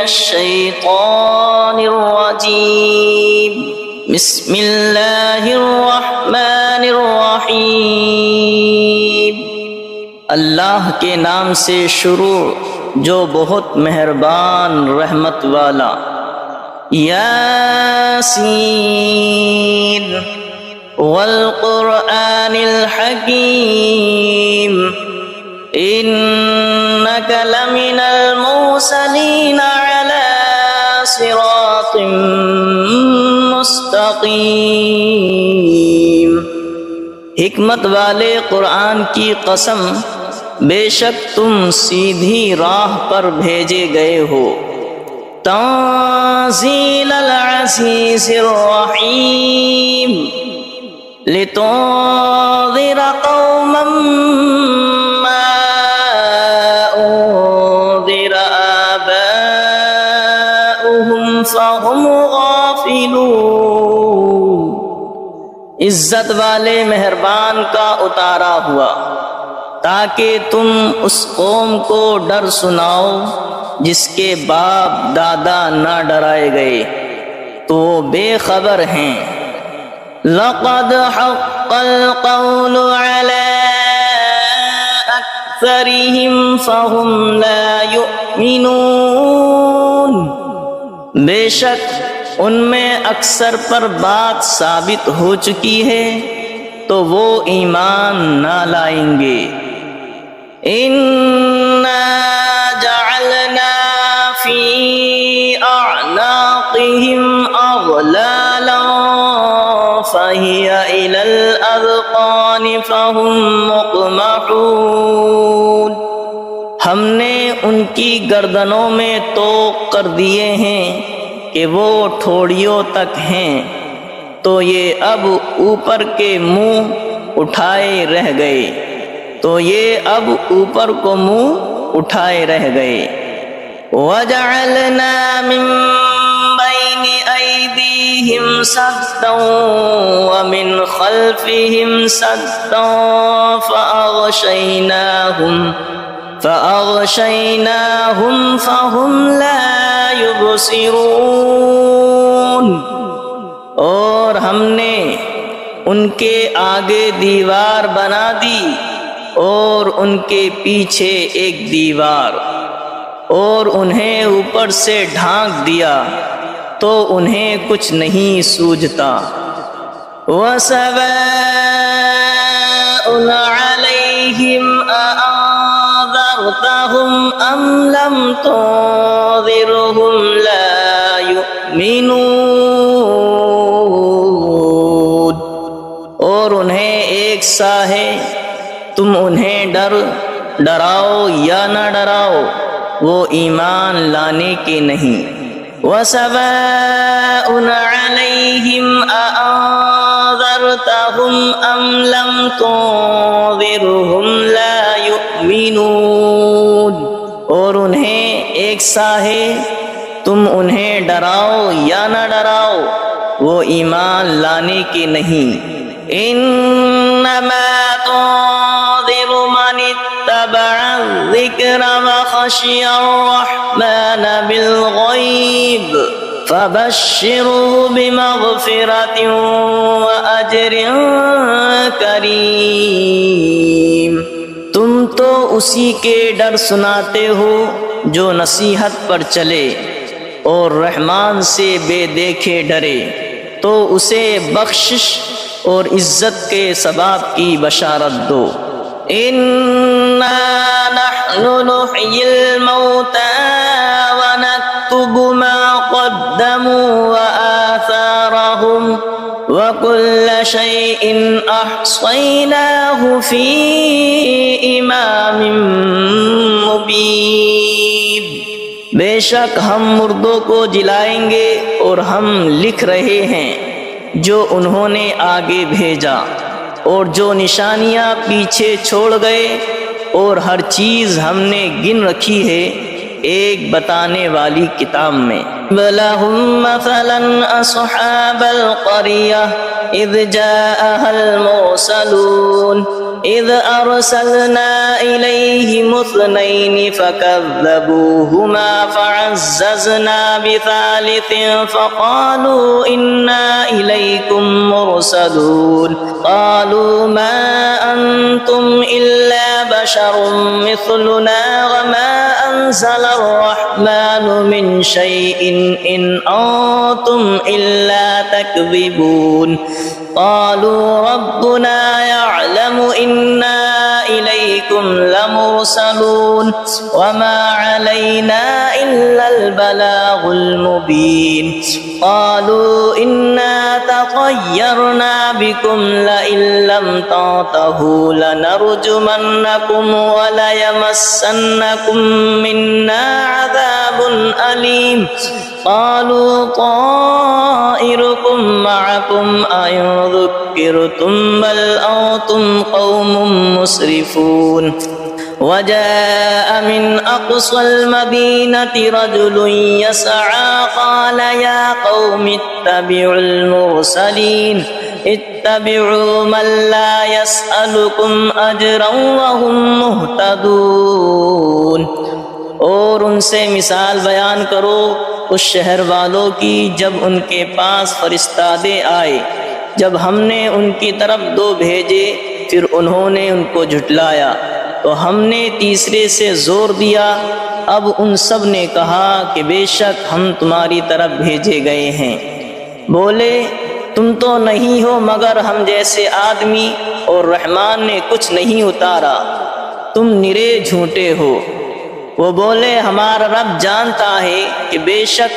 الشیطان الرجیم بسم اللہ الرحمن الرحیم اللہ کے نام سے شروع جو بہت مہربان رحمت والا۔ یاسین والقرآن الحکیم انک لمن المرسلین علی صراط مستقیم۔ حکمت والے قرآن کی قسم، بے شک تم سیدھی راہ پر بھیجے گئے ہو۔ تنزیل العزیز الرحیم لتنذر قوما ما انذر آباؤهم فهم غافلون۔ عزت والے مہربان کا اتارا ہوا تاکہ تم اس قوم کو ڈر سناؤ جس کے باپ دادا نہ ڈرائے گئے تو وہ بے خبر ہیں۔ لقد حق القول على اکثرهم فهم لا يؤمنون۔ بے شک ان میں اکثر پر بات ثابت ہو چکی ہے تو وہ ایمان نہ لائیں گے۔ اِنَّا جَعَلْنَا فِي أَعْنَاقِهِمْ أَغْلَالًا فَهِيَ إِلَى الْأَذْقَانِ فَهُمْ مُقْمَحُونَ۔ ہم نے ان کی گردنوں میں طوق کر دیے ہیں کہ وہ ٹھوڑیوں تک ہیں، تو یہ اب اوپر کے منہ اٹھائے رہ گئے، تو یہ اب اوپر کو منہ اٹھائے رہ گئے۔ وَجَعَلْنَا مِن بَيْنِ أَيْدِيهِمْ سَدًّا وَمِنْ خَلْفِهِمْ سَدًّا فَأَغْشَيْنَاهُمْ فَهُمْ لَا يُبْصِرُونَ۔ اور ہم نے ان کے آگے دیوار بنا دی اور ان کے پیچھے ایک دیوار، اور انہیں اوپر سے ڈھانک دیا تو انہیں کچھ نہیں سوجھتا۔ وَسَوَاءٌ عَلَيْهِمْ أَأَنذَرْتَهُمْ أَمْ لَمْ تُنذِرْهُمْ لَا يُؤْمِنُونَ۔ اور انہیں ایک سا ہے، تم انہیں ڈراؤ یا نہ ڈراؤ، وہ ایمان لانے کے نہیں۔ وَسَوَاءٌ عَلَيْهِمْ أَأَنذَرْتَهُمْ أَمْ لَمْ تُنذِرْهُمْ لَا يُؤْمِنُونَ۔ اور انہیں ایک سا ہے، تم انہیں ڈراؤ یا نہ ڈراؤ، وہ ایمان لانے کے نہیں۔ انما تنذر من اتبع الذکر وخشی الرحمن بالغیب فبشره بمغفرة وأجر کریم۔ تم تو اسی کے ڈر سناتے ہو جو نصیحت پر چلے اور رحمان سے بے دیکھے ڈرے، تو اسے بخشش اور عزت کے ثواب کی بشارت دو۔ اِنَّا نَحْنُ نُحْيِي الْمَوْتَى وَنَكْتُبُ مَا قَدَّمُوا وَآثَارَهُمْ وَكُلَّ شَيْءٍ أَحْصَيْنَاهُ فِي إِمَامٍ مُبِينٍ۔ بے شک ہم مردوں کو جلائیں گے اور ہم لکھ رہے ہیں جو انہوں نے آگے بھیجا اور جو نشانیاں پیچھے چھوڑ گئے، اور ہر چیز ہم نے گن رکھی ہے ایک بتانے والی کتاب میں۔ وَلَهُمْ مَثَلًا أَصْحَابَ الْقَرْيَةِ إِذْ جَاءَهَا الْمُرْسَلُونَ إذ أرسلنا إليهم اثنين فكذبوهما فعززنا بثالث فقالوا إنا إليكم مرسلون قالوا ما أنتم إلا بشر مثلنا وما أنزل الرحمن من شيء إن أنتم إلا تكذبون قالوا ربنا يعلم إنا إليكم لمرسلون وما علينا إلا البلاغ المبين قالوا إنا تطيرنا بكم لئن لم تنتهوا لنرجمنكم وليمسنكم منا عذاب أليم قالوا طائركم معكم أئن ذكرتم بل أنتم قوم مسرفون وجاء من أقصى المدينة رجل يسعى قال يا قوم اتبعوا المرسلين اتبعوا من لا يسألكم أجرا وهم مهتدون اور ان سے مثال بیان کرو اس شہر والوں کی جب ان کے پاس فرستادے آئے، جب ہم نے ان کی طرف دو بھیجے پھر انہوں نے ان کو جھٹلایا تو ہم نے تیسرے سے زور دیا۔ اب ان سب نے کہا کہ بے شک ہم تمہاری طرف بھیجے گئے ہیں۔ بولے تم تو نہیں ہو مگر ہم جیسے آدمی اور رحمان نے کچھ نہیں اتارا، تم نرے جھوٹے ہو۔ وہ بولے ہمارا رب جانتا ہے کہ بے شک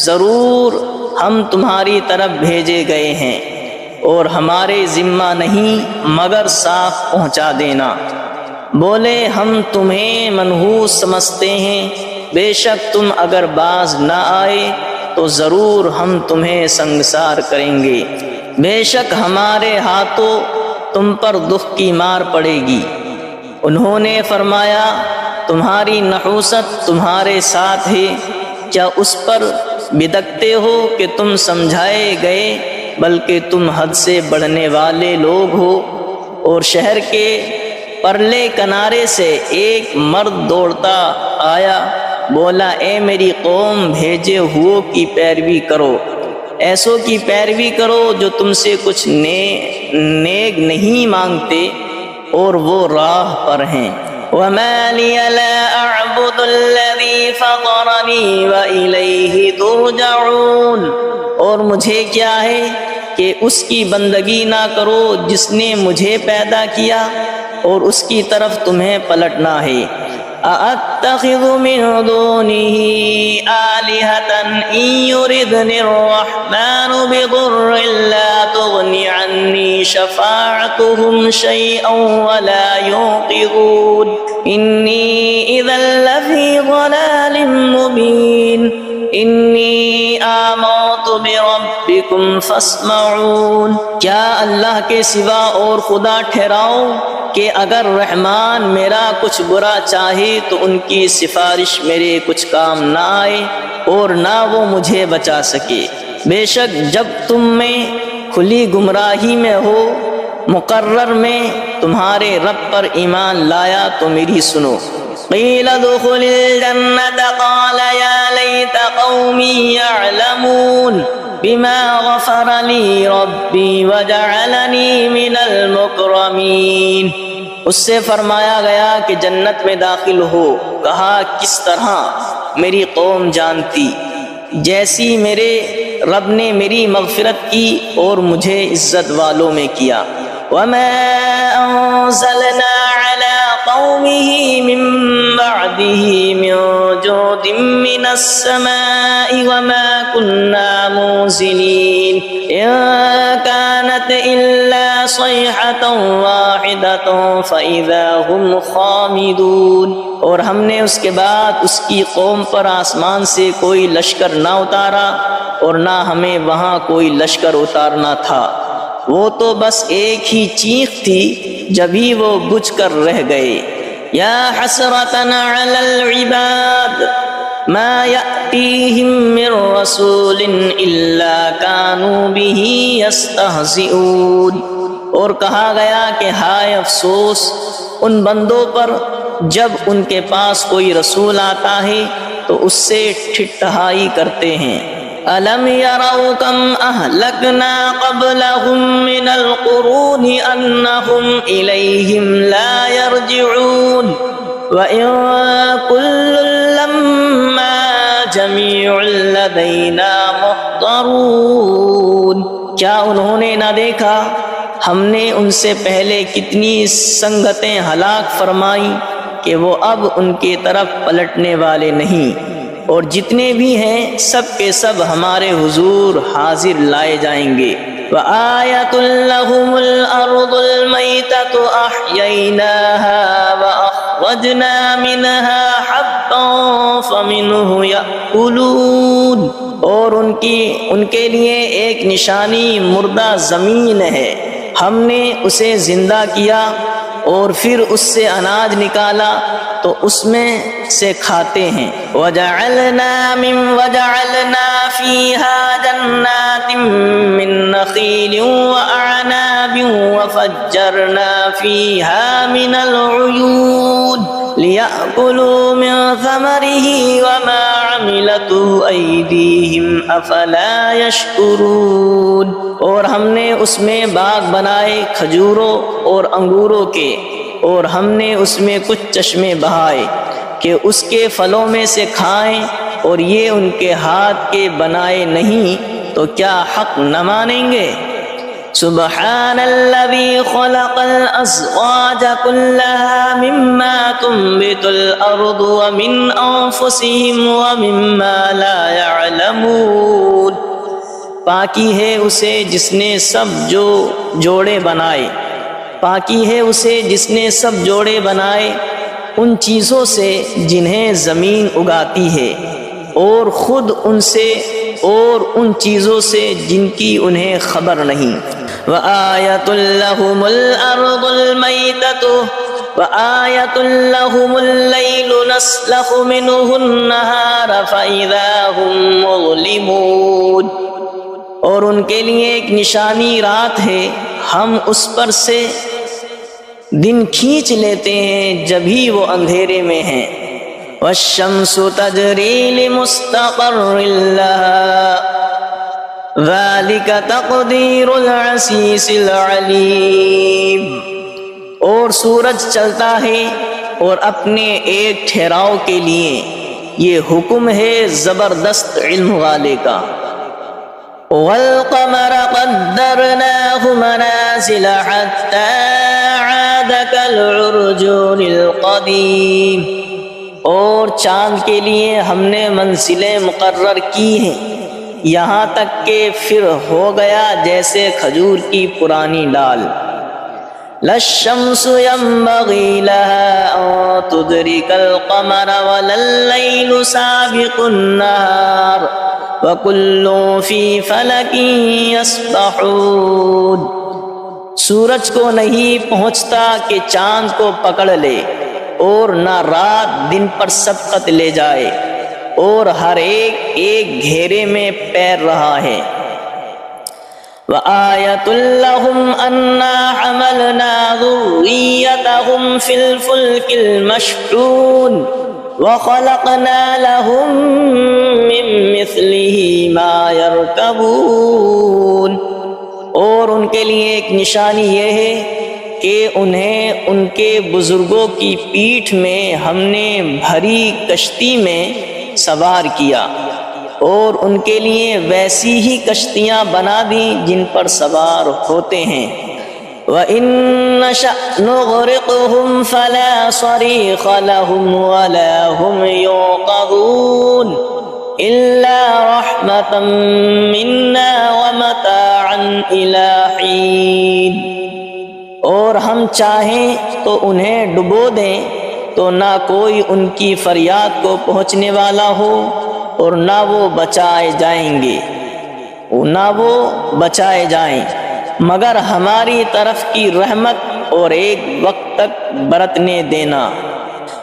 ضرور ہم تمہاری طرف بھیجے گئے ہیں اور ہمارے ذمہ نہیں مگر صاف پہنچا دینا۔ بولے ہم تمہیں منحوس سمجھتے ہیں، بے شک تم اگر باز نہ آئے تو ضرور ہم تمہیں سنگسار کریں گے، بے شک ہمارے ہاتھوں تم پر دکھ کی مار پڑے گی۔ انہوں نے فرمایا تمہاری نحوست تمہارے ساتھ ہے، کیا اس پر بدکتے ہو کہ تم سمجھائے گئے، بلکہ تم حد سے بڑھنے والے لوگ ہو۔ اور شہر کے پرلے کنارے سے ایک مرد دوڑتا آیا، بولا اے میری قوم بھیجے ہوئوں کی پیروی کرو، ایسوں کی پیروی کرو جو تم سے کچھ نیک نہیں مانگتے اور وہ راہ پر ہیں۔ وَمَا لِيَ لَا أَعْبُدُ الَّذِي فَطَرَنِي وَإِلَيْهِ تُرْجَعُونَ، اور مجھے کیا ہے کہ اس کی بندگی نہ کرو جس نے مجھے پیدا کیا اور اس کی طرف تمہیں پلٹنا ہے۔ أَأَتَّخِذُ مِن دُونِهِ آلِهَةً إِن يُرِدْنِ الرَّحْمَنُ بِضُرٍّ لَّا تُغْنِ عَنِّي شَفَاعَتُهُمْ شَيْئًا وَلَا يُنقِذُونِ إِنِّي إِذًا لَّفِي ضَلَالٍ مُّبِينٍ إِنِّي آمَنتُ بِرَبِّكُمْ فَاسْمَعُونِ، کیا اللہ کے سوا اور خدا ٹھہراؤ کہ اگر رحمان میرا کچھ برا چاہے تو ان کی سفارش میرے کچھ کام نہ آئے اور نہ وہ مجھے بچا سکے۔ بے شک جب تم میں کھلی گمراہی میں ہو مقرر میں تمہارے رب پر ایمان لایا تو میری سنو۔ قیل ادخل الجنة قال یا لیت قومی یعلمون بما غفر لی ربی وجعلنی من المکرمین، اس سے فرمایا گیا کہ جنت میں داخل ہو، کہا کس طرح میری قوم جانتی، جیسی میرے رب نے میری مغفرت کی اور مجھے عزت والوں میں کیا۔ وما انزلنا على قومه من بعده من جود من السماء وما كنا منزلين إن كانت إلا صيحة واحدة فإذا هم خامدون، اور ہم نے اس کے بعد اس کی قوم پر آسمان سے کوئی لشکر نہ اتارا اور نہ ہمیں وہاں کوئی لشکر اتارنا تھا، وہ تو بس ایک ہی چیخ تھی جبھی وہ بجھ کر رہ گئے۔ یا حسرتنا علی العباد ما یأتیہم من رسول الا کانوا به یستہزئون، اور کہا گیا کہ ہائے افسوس ان بندوں پر جب ان کے پاس کوئی رسول آتا ہے تو اس سے ٹھٹھائی کرتے ہیں۔ أَلَمْ يَرَوْا كَمْ أَهْلَكْنَا قَبْلَهُمْ مِنَ الْقُرُونِ أَنَّهُمْ إِلَيْهِمْ لَا يَرْجِعُونَ وَإِن كُلٌّ لَّمَّا جَمِيعٌ لَّدَيْنَا مُحْضَرُونَ۔ کیا انہوں نے نہ دیکھا ہم نے ان سے پہلے کتنی سنگتیں ہلاک فرمائیں کہ وہ اب ان کی طرف پلٹنے والے نہیں، اور جتنے بھی ہیں سب کے سب ہمارے حضور حاضر لائے جائیں گے۔ وَآيَةٌ لَّهُمُ الْأَرْضُ الْمَيْتَةُ أَحْيَيْنَاهَا وَأَخْرَجْنَا مِنْهَا حَبًّا فَمِنْهُ يَأْكُلُونَ۔ اور ان کے لیے ایک نشانی مردہ زمین ہے، ہم نے اسے زندہ کیا اور پھر اس سے اناج نکالا تو اس میں سے کھاتے ہیں۔ وَجَعَلْنَا فِيهَا جَنَّاتٍ مِّن نَّخِيلٍ وَأَعْنَابٍ وَفَجَّرْنَا فِيهَا مِنَ الْعُيُونِ لِيَأْكُلُوا مِن ثَمَرِهِ وَمَا عَمِلَتْهُ أَيْدِيهِمْ أَفَلَا يَشْكُرُونَ۔ اور ہم نے اس میں باغ بنائے کھجوروں اور انگوروں کے، اور ہم نے اس میں کچھ چشمے بہائے کہ اس کے پھلوں میں سے کھائیں، اور یہ ان کے ہاتھ کے بنائے نہیں تو کیا حق نہ مانیں گے؟ سبحان الذي خلق الأزواج كلها مما تنبت الأرض ومن أنفسهم ومما لا يعلمون۔ پاکی ہے اسے جس نے سب جوڑے بنائے، پاکی ہے اسے جس نے سب جوڑے بنائے ان چیزوں سے جنہیں زمین اگاتی ہے، اور خود ان سے اور ان چیزوں سے جن کی انہیں خبر نہیں۔ وَآيَةٌ لَّهُمُ الْأَرْضُ الْمَيْتَةُ وَآيَةٌ لَّهُمُ اللَّيْلُ نَسْلَخُ مِنْهُ النَّهَارَ فَإِذَا هُمْ مُظْلِمُونَ۔ اور ان کے لیے ایک نشانی رات ہے، ہم اس پر سے دن کھینچ لیتے ہیں جبھی وہ اندھیرے میں ہیں۔ وَالشَّمْسُ تَجْرِي لِمُسْتَقَرٍّ لَّهَا ذَلِكَ تَقْدِيرُ الْعَزِيزِ الْعَلِيمِ۔ اور سورج چلتا ہے اور اپنے ایک ٹھہراؤ کے لیے، یہ حکم ہے زبردست علم والے کا۔ وَالْقَمَرَ قَدَّرْنَاهُ مَنَازِلَ حَتَّى عَادَ كَالْعُرْجُونِ الْقَدِيمِ۔ اور چاند کے لیے ہم نے منزلیں مقرر کی ہیں یہاں تک کہ پھر ہو گیا جیسے کھجور کی پرانی ڈال۔ لَا الشَّمْسُ يَنبَغِي لَهَا أَن تُدْرِكَ الْقَمَرَ وَلَا اللَّيْلُ سَابِقُ النَّهَارِ وَكُلٌّ فِي فَلَكٍ يَسْبَحُونَ۔ سورج کو نہیں پہنچتا کہ چاند کو پکڑ لے، اور نہ رات دن پر سبقت لے جائے، اور ہر ایک گھیرے میں پیر رہا ہے۔ وَآيَةٌ لَّهُمْ أَنَّا حَمَلْنَا ذُرِّيَّتَهُمْ فِي الْفُلْكِ الْمَشْحُونِ وَخَلَقْنَا لَهُم مِّن مِّثْلِهِ مَا يَرْكَبُونَ۔ اور ان کے لیے ایک نشانی یہ ہے کہ انہیں ان کے بزرگوں کی پیٹھ میں ہم نے بھری کشتی میں سوار کیا، اور ان کے لیے ویسی ہی کشتیاں بنا دیں جن پر سوار ہوتے ہیں۔ وَإِن نَّشَأْ نُغْرِقْهُمْ فَلَا صَرِيخَ لَهُمْ وَلَا هُمْ يُنقَذُونَ إِلَّا رَحْمَةً مِّنَّا وَمَتَاعًا إِلَىٰ حِينٍ۔ اور ہم چاہیں تو انہیں ڈبو دیں تو نہ کوئی ان کی فریاد کو پہنچنے والا ہو، اور نہ وہ بچائے جائیں مگر ہماری طرف کی رحمت اور ایک وقت تک برتنے دینا۔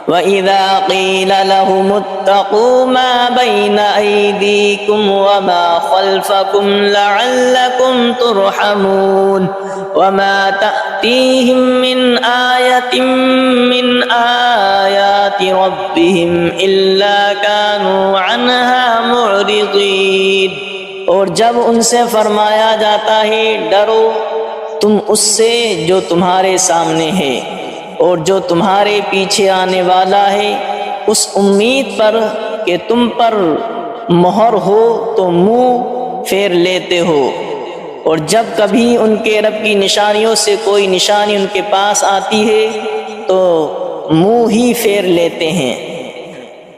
وَإِذَا قِيلَ لَهُمُ اتَّقُوا مَا بَيْنَ أَيْدِيكُمْ وَمَا خَلْفَكُمْ لَعَلَّكُمْ تُرْحَمُونَ وَمَا تَأْتِيهِمْ مِنْ آيَةٍ مِنْ آيَاتِ رَبِّهِمْ إِلَّا كَانُوا عَنْهَا مُعْرِضِينَ۔ اور جب ان سے فرمایا جاتا ہے ڈرو تم اس سے جو تمہارے سامنے ہے اور جو تمہارے پیچھے آنے والا ہے، اس امید پر کہ تم پر مہر ہو تو منہ پھیر لیتے ہو، اور جب کبھی ان کے رب کی نشانیوں سے کوئی نشانی ان کے پاس آتی ہے تو منہ ہی پھیر لیتے ہیں۔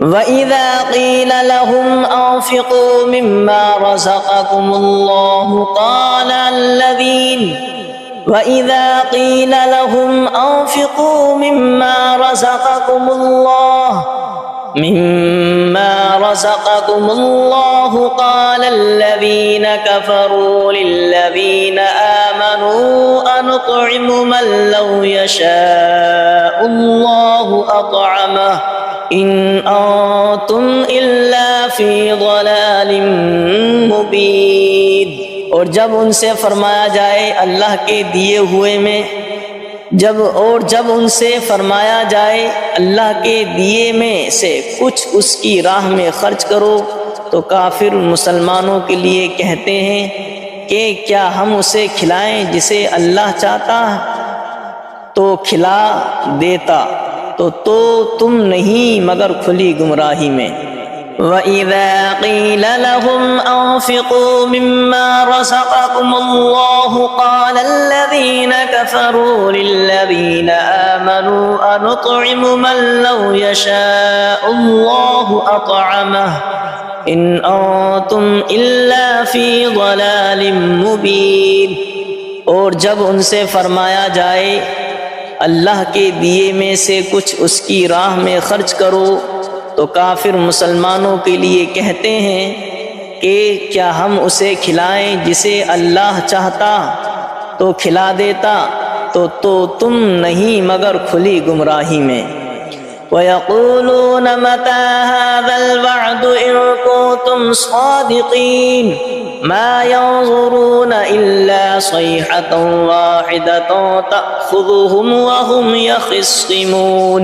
وَإِذَا قِيلَ لَهُمْ أَنفِقُوا مِمَّا رَزَقَكُمُ اللَّهُ وَإِذَا قِيلَ لَهُمْ أَنفِقُوا مِمَّا رَزَقَكُمُ اللَّهُ قَالَ الَّذِينَ كَفَرُوا لِلَّذِينَ آمَنُوا أَنُطْعِمُ مَن لَّوْ يَشَاءُ اللَّهُ أَطْعَمَهُ إِنْ أَنتُمْ إِلَّا فِي ضَلَالٍ مُّبِينٍ۔ اور جب ان سے فرمایا جائے اللہ کے دیے ہوئے میں جب ان سے فرمایا جائے اللہ کے دیے میں سے کچھ اس کی راہ میں خرچ کرو تو کافر مسلمانوں کے لیے کہتے ہیں کہ کیا ہم اسے کھلائیں جسے اللہ چاہتا تو کھلا دیتا، تو تم نہیں مگر کھلی گمراہی میں۔ وَإِذَا قِيلَ لَهُمْ أَنفِقُوا مِمَّا رَزَقَكُمُ اللَّهُ قَالَ الَّذِينَ كَفَرُوا لِلَّذِينَ آمَنُوا أَنُطْعِمُ مَن لَّوْ يَشَاءُ اللَّهُ أَطْعَمَهُ إِنْ أَنتُمْ إِلَّا فِي ضَلَالٍ مُّبِينٍ۔ اور جب ان سے فرمایا جائے اللہ کے دیے میں سے کچھ اس کی راہ میں خرچ کرو تو کافر مسلمانوں کے لیے کہتے ہیں کہ کیا ہم اسے کھلائیں جسے اللہ چاہتا تو کھلا دیتا، تو تم نہیں مگر کھلی گمراہی میں۔ وَيَقُولُونَ مَتَىٰ هَٰذَا الْوَعْدُ إِن كُنتُمْ صَادِقِينَ مَا يَنظُرُونَ إِلَّا صَيْحَةً وَاحِدَةً تَأْخُذُهُمْ وَهُمْ يَخِصِّمُونَ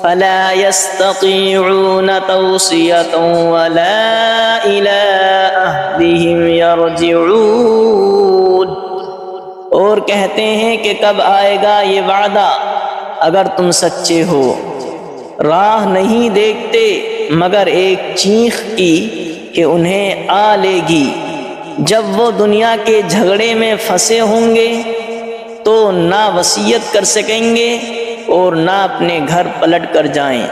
فَلَا يَسْتَطِيعُونَ تَوْصِيَةً وَلَا إِلَىٰ أَهْلِهِمْ يَرْجِعُونَ۔ اور کہتے ہیں کہ کب آئے گا یہ وعدہ اگر تم سچے ہو، راہ نہیں دیکھتے مگر ایک چیخ کی کہ انہیں آ لے گی، جب وہ دنیا کے جھگڑے میں پھنسے ہوں گے تو نہ وصیت کر سکیں گے اور نہ اپنے گھر پلٹ کر جائیں۔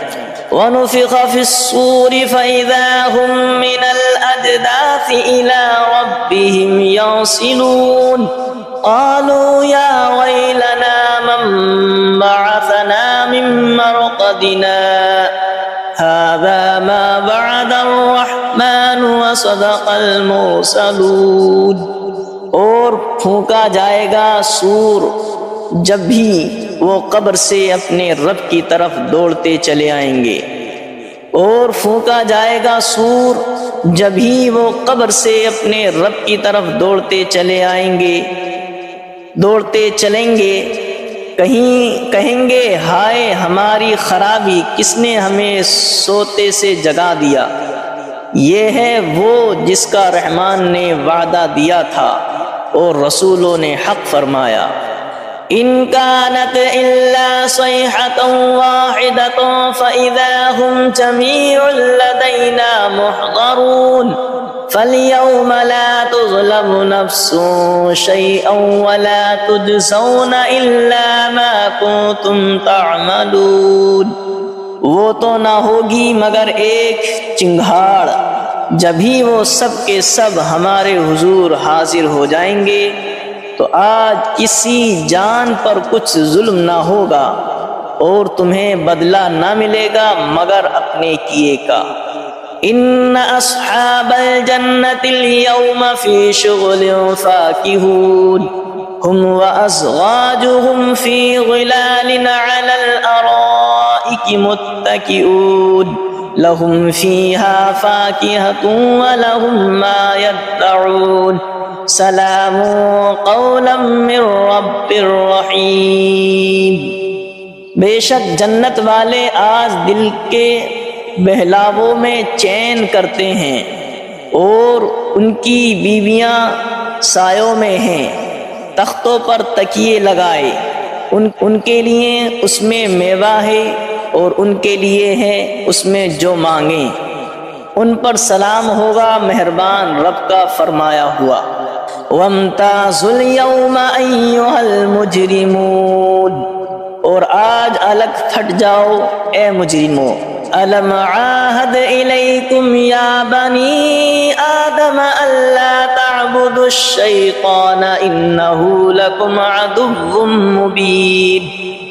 وَنُفِخَ فِي الصُّورِ فَإِذَا هُم مِّنَ الْأَجْدَاثِ إِلَىٰ رَبِّهِمْ يَنسِلُونَ قَالُوا يَا وَيْلَنَا مَن بَعَثَنَا مِن مَّرْقَدِنَا هَٰذَا مَا وَعَدَ الرَّحْمَٰنُ وَصَدَقَ الْمُرْسَلُونَ۔ اور پھونکا جائے گا سور جب بھی وہ قبر سے اپنے رب کی طرف دوڑتے چلے آئیں گے، اور پھونکا جائے گا سور جب ہی وہ قبر سے اپنے رب کی طرف دوڑتے چلیں گے، کہیں گے ہائے ہماری خرابی، کس نے ہمیں سوتے سے جگا دیا۔ یہ ہے وہ جس کا رحمان نے وعدہ دیا تھا اور رسولوں نے حق فرمایا۔ إِن كَانَتْ إِلَّا صَيْحَةً وَاحِدَةً فَإِذَا هُمْ جَمِيعٌ لَّدَيْنَا مُحْضَرُونَ فَالْيَوْمَ لَا تُظْلَمُ نَفْسٌ شَيْئًا وَلَا تُجْزَوْنَ إِلَّا مَا كُنتُمْ تَعْمَلُونَ۔ وہ تو نہ ہوگی مگر ایک چنگھاڑ، جبھی وہ سب کے سب ہمارے حضور حاضر ہو جائیں گے تو آج کسی جان پر کچھ ظلم نہ ہوگا اور تمہیں بدلہ نہ ملے گا مگر اپنے کیے کا۔ ان اصحاب الجنة اليوم في شغل فاكهون هم وازواجهم في ظلال على الارائك الارائك متكئون لهم فيها فاكهة ولهم ما يدعون سلام قولا من رب رحیم۔ بے شک جنت والے آج دل کے بہلاووں میں چین کرتے ہیں، اور ان کی بیویاں سایوں میں ہیں، تختوں پر تکیے لگائے، ان کے لیے اس میں میوہ ہے اور ان کے لیے ہے اس میں جو مانگیں، ان پر سلام ہوگا مہربان رب کا فرمایا ہوا۔ وَامْتَازُوا الْيَوْمَ أَيُّهَا الْمُجْرِمُونَ، اور آج الگ پھٹ جاؤ اے مجرموں۔ أَلَمْ عَاهَدْ إِلَيْكُمْ يَا بَنِي آدَمَ أَلَّا تَعْبُدُوا الشَّيْطَانَ إِنَّهُ لَكُمْ عَدُوٌّ مُّبِينٌ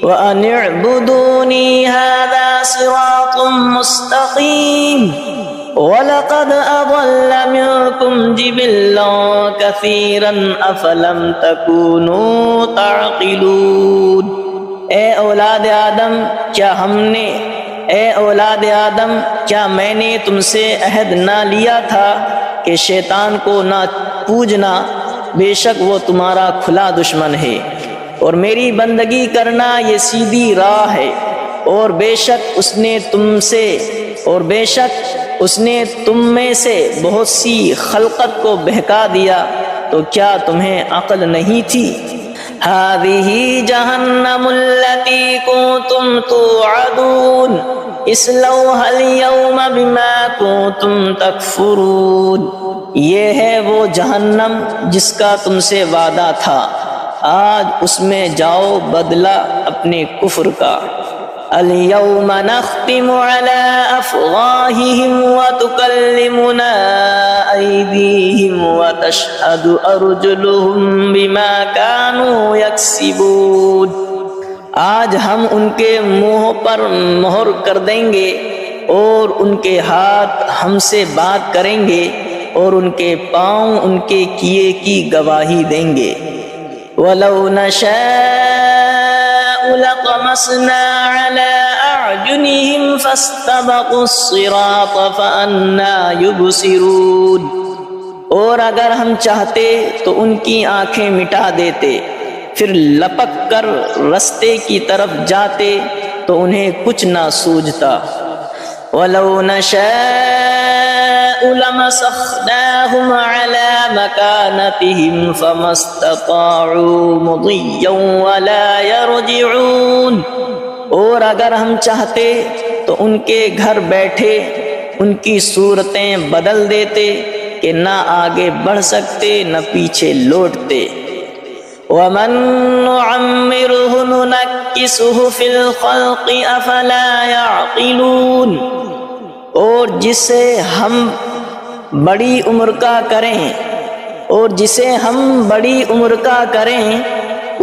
وَأَنِ اعْبُدُونِي هَذَا صِرَاطٌ مُّسْتَقِيمٌ وَلَقَدْ أَضَلَّ مِنكُمْ جِبِلًّا كَثِيرًا أَفَلَمْ تَكُونُوا تَعْقِلُونَ۔ اے اولاد آدم کیا میں نے تم سے عہد نہ لیا تھا کہ شیطان کو نہ پوجنا، بے شک وہ تمہارا کھلا دشمن ہے، اور میری بندگی کرنا یہ سیدھی راہ ہے، اور بے شک اس نے تم میں سے بہت سی خلقت کو بہکا دیا، تو کیا تمہیں عقل نہیں تھی؟ هذه جہنم التي كنتم توعدون اصلوها اليوم بما كنتم تکفرون، یہ ہے وہ جہنم جس کا تم سے وعدہ تھا، آج اس میں جاؤ بدلہ اپنے کفر کا۔ اليوم نختم على أفواههم وتكلمنا أيديهم وتشهد أرجلهم بما كانوا يكسبون، آج ہم ان کے منہ پر مہر کر دیں گے، اور ان کے ہاتھ ہم سے بات کریں گے، اور ان کے پاؤں ان کے کیے کی گواہی دیں گے۔ وَلَوْ نَشَاءُ لَطَمَسْنَا عَلَىٰ أَعْيُنِهِمْ فَاسْتَبَقُوا الصِّرَاطَ فَأَنَّىٰ يُبْصِرُونَ، اور اگر ہم چاہتے تو ان کی آنکھیں مٹا دیتے، پھر لپک کر رستے کی طرف جاتے تو انہیں کچھ نہ سوجھتا۔ وَلَوْ نَشَاءُ لَمَسَخْنَاهُمْ عَلَىٰ مَكَانَتِهِمْ فَمَا اسْتَطَاعُوا مُضِيًّا وَلَا يَرْجِعُونَ، اور اگر ہم چاہتے تو ان کے گھر بیٹھے ان کی صورتیں بدل دیتے کہ نہ آگے بڑھ سکتے نہ پیچھے لوٹتے۔ وَمَن نُّعَمِّرْهُ نُنَكِّسْهُ فِي الْخَلْقِ أَفَلَا يَعْقِلُونَ، اور جسے ہم بڑی عمر کا کریں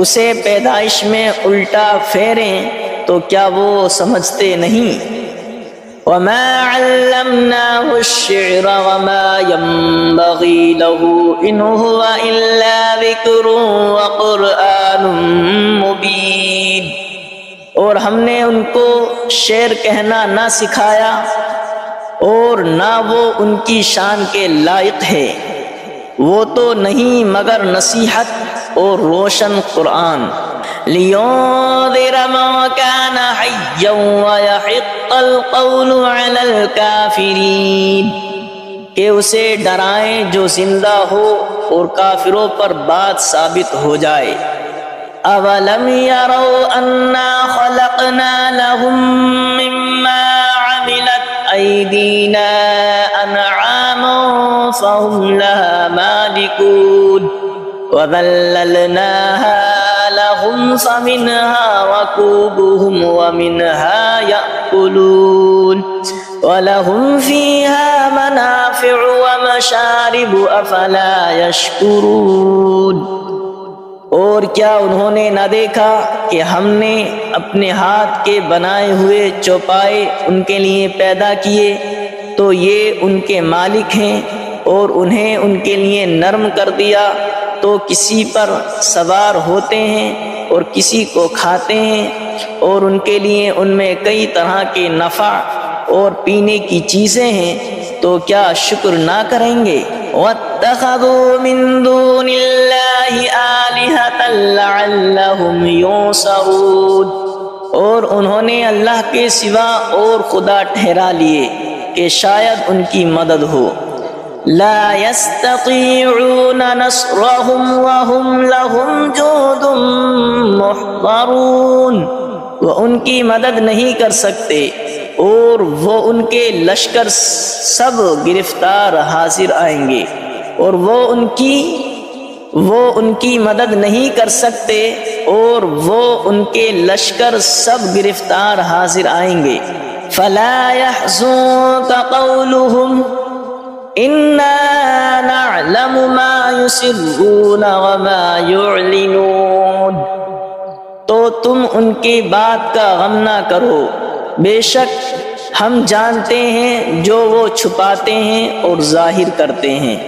اسے پیدائش میں الٹا پھیریں تو کیا وہ سمجھتے نہیں؟ وَمَا عَلَّمْنَاهُ الشِّعْرَ وَمَا يَنبَغِي لَهُ إِنْ هُوَ إِلَّا ذِكْرٌ وَقُرْآنٌ مُبِينٌ، اور ہم نے ان کو شعر کہنا نہ سکھایا، اور نہ وہ ان کی شان کے لائق ہے، وہ تو نہیں مگر نصیحت اور روشن قرآن۔ لِيُنذِرَ مَن كَانَ حَيًّا وَيَحِقَّ الْقَوْلُ عَلَى الْكَافِرِينَ، کہ اسے ڈرائیں جو زندہ ہو اور کافروں پر بات ثابت ہو جائے۔ أَوَلَمْ يَرَوْا أَنَّا خَلَقْنَا لَهُم مِّمَّا عَمِلَتْ أَيْدِينَا أَنْعَامًا فَهُمْ لَهَا مَالِكُونَ وَذَلَّلْنَاهَا لَهُمْ فَمِنْهَا رَكُوبُهُمْ وَمِنْهَا يَأْكُلُونَ وَلَهُمْ فِيهَا مَنَافِعُ وَمَشَارِبُ أَفَلَا يَشْكُرُونَ، اور کیا انہوں نے نہ دیکھا کہ ہم نے اپنے ہاتھ کے بنائے ہوئے چوپائے ان کے لیے پیدا کیے، تو یہ ان کے مالک ہیں، اور انہیں ان کے لیے نرم کر دیا تو کسی پر سوار ہوتے ہیں اور کسی کو کھاتے ہیں، اور ان کے لیے ان میں کئی طرح کے نفع اور پینے کی چیزیں ہیں، تو کیا شکر نہ کریں گے؟ وَاتَّخَذُوا مِن دُونِ اللَّهِ آلِهَةً لَعَلَّهُمْ يُنصَرُونَ، اور انہوں نے اللہ کے سوا اور خدا ٹھہرا لیے کہ شاید ان کی مدد ہو۔ لا يستطيعون نصرهم وهم لهم جند محضرون، وہ ان کی مدد نہیں کر سکتے اور وہ ان کے لشکر سب گرفتار حاضر آئیں گے، اور وہ ان کی مدد نہیں کر سکتے اور وہ ان کے لشکر سب گرفتار حاضر آئیں گے۔ فلا يحزنك قولهم انا نعلم ما يسرون وما يعلنون، تو تم ان کی بات کا غم نہ کرو، بے شک ہم جانتے ہیں جو وہ چھپاتے ہیں اور ظاہر کرتے ہیں۔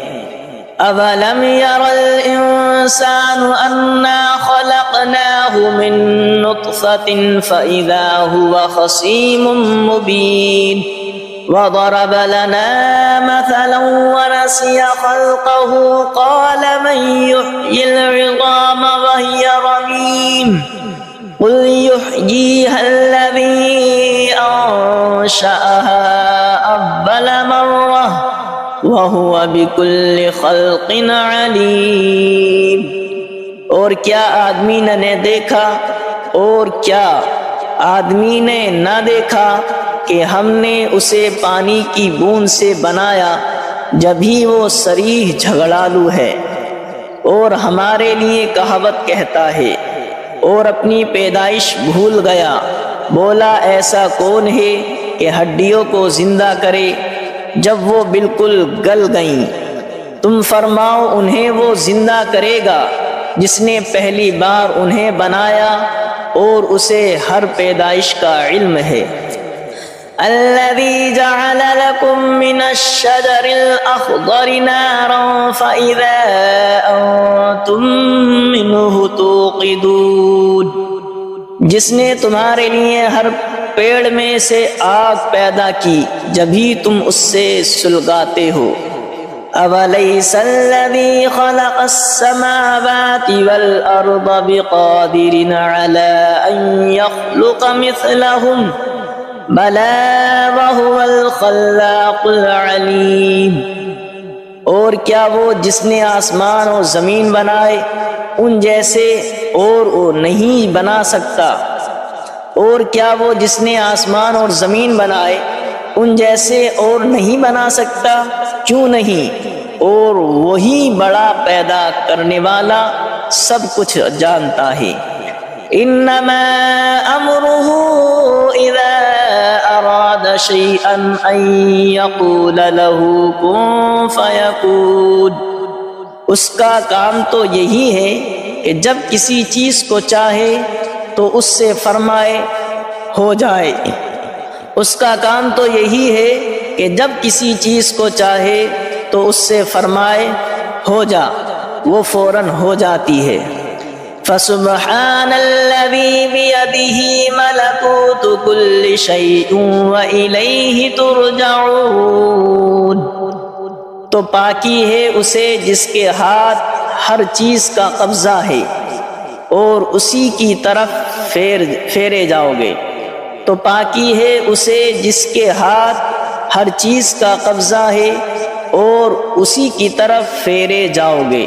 اولم ير الانسان انا خلقناه من نطفة فاذا هو خصيم مبين، وضرب لنا مثلا ونسي خلقه قال من يحيي العظام وهي رميم قل يحييها الذي أنشأها أول مرة وهو بكل خلق عليم، اور کیا آدمی نے دیکھا اور کیا آدمی نے نہ دیکھا کہ ہم نے اسے پانی کی بوند سے بنایا جبھی وہ صریح جھگڑالو ہے، اور ہمارے لیے کہاوت کہتا ہے اور اپنی پیدائش بھول گیا، بولا ایسا کون ہے کہ ہڈیوں کو زندہ کرے جب وہ بالکل گل گئیں؟ تم فرماؤ انہیں وہ زندہ کرے گا جس نے پہلی بار انہیں بنایا اور اسے ہر پیدائش کا علم ہے۔ الذي جعل لكم من الشجر الأخضر نارا فإذا أنتم منه توقدون، جس نے تمہارے لیے ہر پیڑ میں سے آگ پیدا کی جبھی تم اس سے سلگاتے ہو۔ أَوَلَيْسَ الَّذِي خَلَقَ السَّمَاوَاتِ وَالْأَرْضَ بِقَادِرٍ عَلَىٰ أَن يَخْلُقَ مِثْلَهُمْ بَلَىٰ وَهُوَ الْخَلَّاقُ الْعَلِيمُ، اور کیا وہ جس نے آسمان اور زمین بنائے ان جیسے اور وہ نہیں بنا سکتا؟ اور کیا وہ جس نے آسمان اور زمین بنائے ان جیسے اور نہیں بنا سکتا؟ کیوں نہیں، اور وہی بڑا پیدا کرنے والا سب کچھ جانتا ہے۔ انما امره اذا اراد شيئا ان يقول له كن فيكون، اس کا کام تو یہی ہے کہ جب کسی چیز کو چاہے تو اس سے فرمائے ہو جائے۔ اس کا کام تو یہی ہے کہ جب کسی چیز کو چاہے تو اس سے فرمائے ہو جا، وہ فوراً ہو جاتی ہے۔ فسبحان الذي بيده ملكوت كل شيء وإليه ترجعون، تو پاکی ہے اسے جس کے ہاتھ ہر چیز کا قبضہ ہے اور اسی کی طرف پھیرے جاؤ گے۔ تو پاکی ہے اسے جس کے ہاتھ ہر چیز کا قبضہ ہے اور اسی کی طرف پھیرے جاؤ گے۔